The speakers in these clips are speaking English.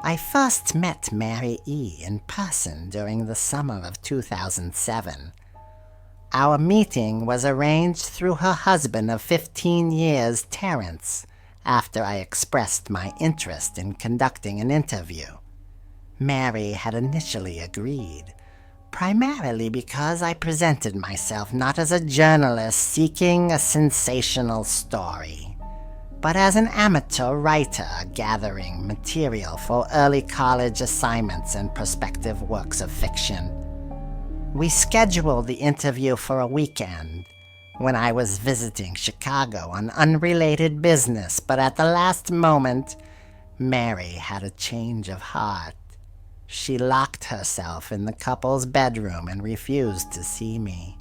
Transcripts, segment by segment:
I first met Mary E. in person during the summer of 2007. Our meeting was arranged through her husband of 15 years, Terrence, after I expressed my interest in conducting an interview. Mary had initially agreed, primarily because I presented myself not as a journalist seeking a sensational story, but as an amateur writer gathering material for early college assignments and prospective works of fiction. We scheduled the interview for a weekend, when I was visiting Chicago on unrelated business, but at the last moment, Mary had a change of heart. She locked herself in the couple's bedroom and refused to see me.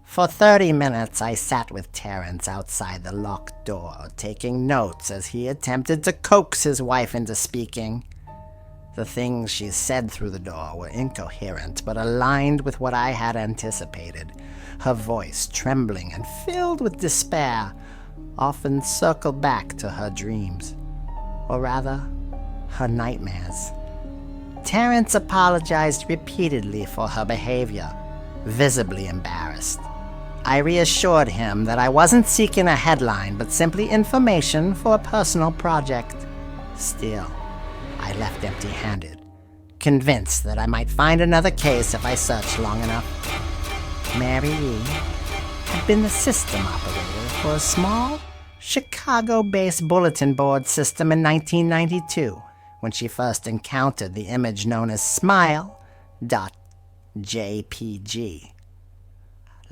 For 30 minutes, I sat with Terrence outside the locked door, taking notes as he attempted to coax his wife into speaking. The things she said through the door were incoherent, but aligned with what I had anticipated. Her voice, trembling and filled with despair, often circled back to her dreams, or rather, her nightmares. Terrence apologized repeatedly for her behavior, visibly embarrassed. I reassured him that I wasn't seeking a headline, but simply information for a personal project. Still, I left empty-handed, convinced that I might find another case if I searched long enough. Mary E. had been the system operator for a small, Chicago-based bulletin board system in 1992, when she first encountered the image known as smile.jpg.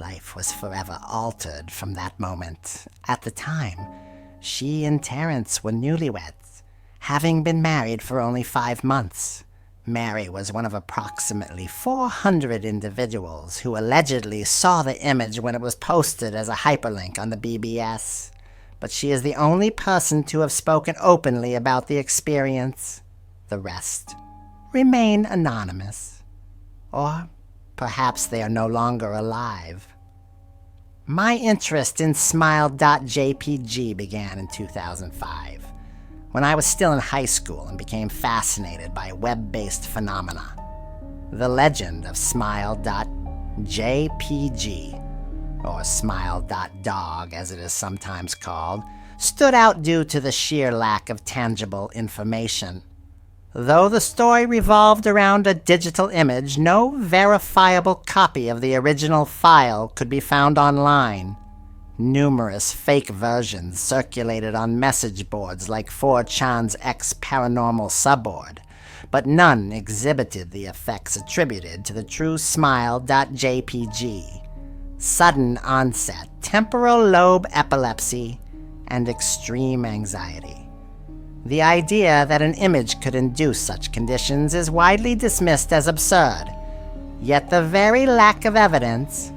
Life was forever altered from that moment. At the time, she and Terrence were newlyweds, having been married for only 5 months. Mary was one of approximately 400 individuals who allegedly saw the image when it was posted as a hyperlink on the BBS, but she is the only person to have spoken openly about the experience. The rest remain anonymous. Or perhaps they are no longer alive. My interest in smile.jpg began in 2005, when I was still in high school and became fascinated by web-based phenomena. The legend of smile.jpg, or smile.dog as it is sometimes called, stood out due to the sheer lack of tangible information. Though the story revolved around a digital image, no verifiable copy of the original file could be found online. Numerous fake versions circulated on message boards like 4chan's ex-paranormal subboard, but none exhibited the effects attributed to the true smile.jpg. Sudden onset, temporal lobe epilepsy, and extreme anxiety. The idea that an image could induce such conditions is widely dismissed as absurd, yet the very lack of evidence,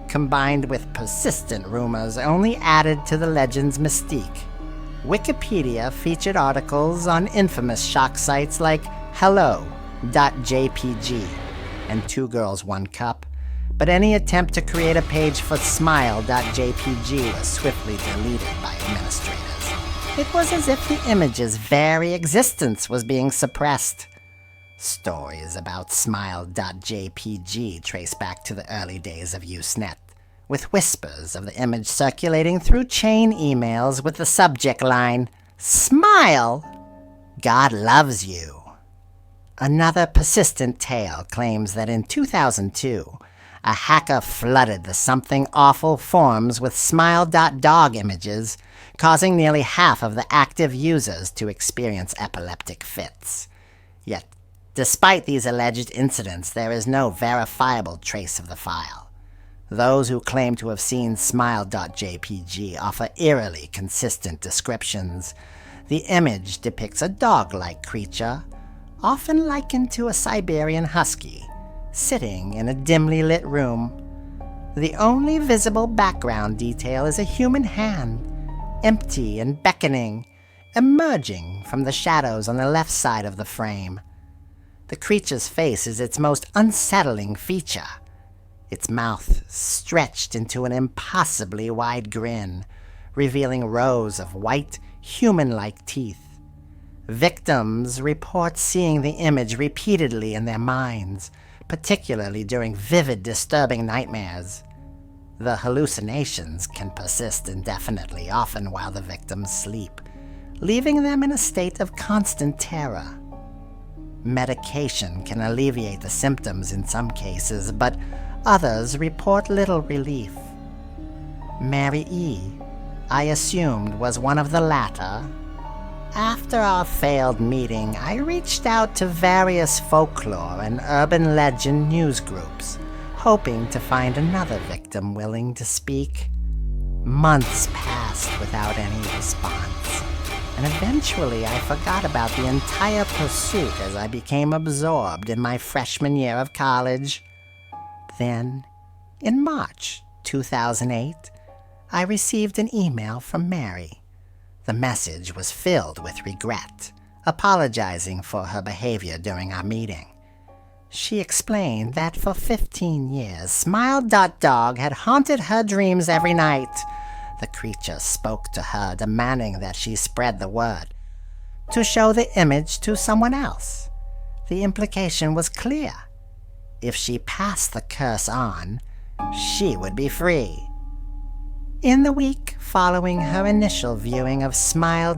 combined with persistent rumors, only added to the legend's mystique. Wikipedia featured articles on infamous shock sites like hello.jpg and 2 Girls 1 Cup, but any attempt to create a page for smile.jpg was swiftly deleted by administrators. It was as if the image's very existence was being suppressed. Stories about smile.jpg trace back to the early days of Usenet, with whispers of the image circulating through chain emails with the subject line, "Smile! God loves you." Another persistent tale claims that in 2002, a hacker flooded the Something Awful forums with smile.dog images, causing nearly half of the active users to experience epileptic fits. Yet, despite these alleged incidents, there is no verifiable trace of the file. Those who claim to have seen smile.jpg offer eerily consistent descriptions. The image depicts a dog-like creature, often likened to a Siberian husky, sitting in a dimly lit room. The only visible background detail is a human hand, empty and beckoning, emerging from the shadows on the left side of the frame. The creature's face is its most unsettling feature, its mouth stretched into an impossibly wide grin, revealing rows of white, human-like teeth. Victims report seeing the image repeatedly in their minds, particularly during vivid, disturbing nightmares. The hallucinations can persist indefinitely, often while the victims sleep, leaving them in a state of constant terror. Medication can alleviate the symptoms in some cases, but others report little relief. Mary E., I assumed, was one of the latter. After our failed meeting, I reached out to various folklore and urban legend news groups, hoping to find another victim willing to speak. Months passed without any response, and eventually I forgot about the entire pursuit as I became absorbed in my freshman year of college. Then, in March 2008, I received an email from Mary. The message was filled with regret, apologizing for her behavior during our meeting. She explained that for 15 years, Smile.Dog had haunted her dreams every night. The creature spoke to her, demanding that she spread the word, to show the image to someone else. The implication was clear. If she passed the curse on, she would be free. In the week following her initial viewing of Smile.jpg,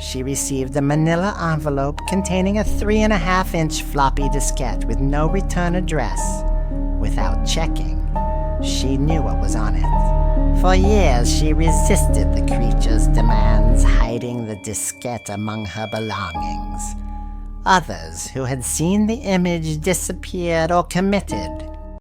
she received a manila envelope containing a 3.5-inch floppy diskette with no return address. Without checking, she knew what was on it. For years, she resisted the creature's demands, hiding the diskette among her belongings. Others who had seen the image disappeared or committed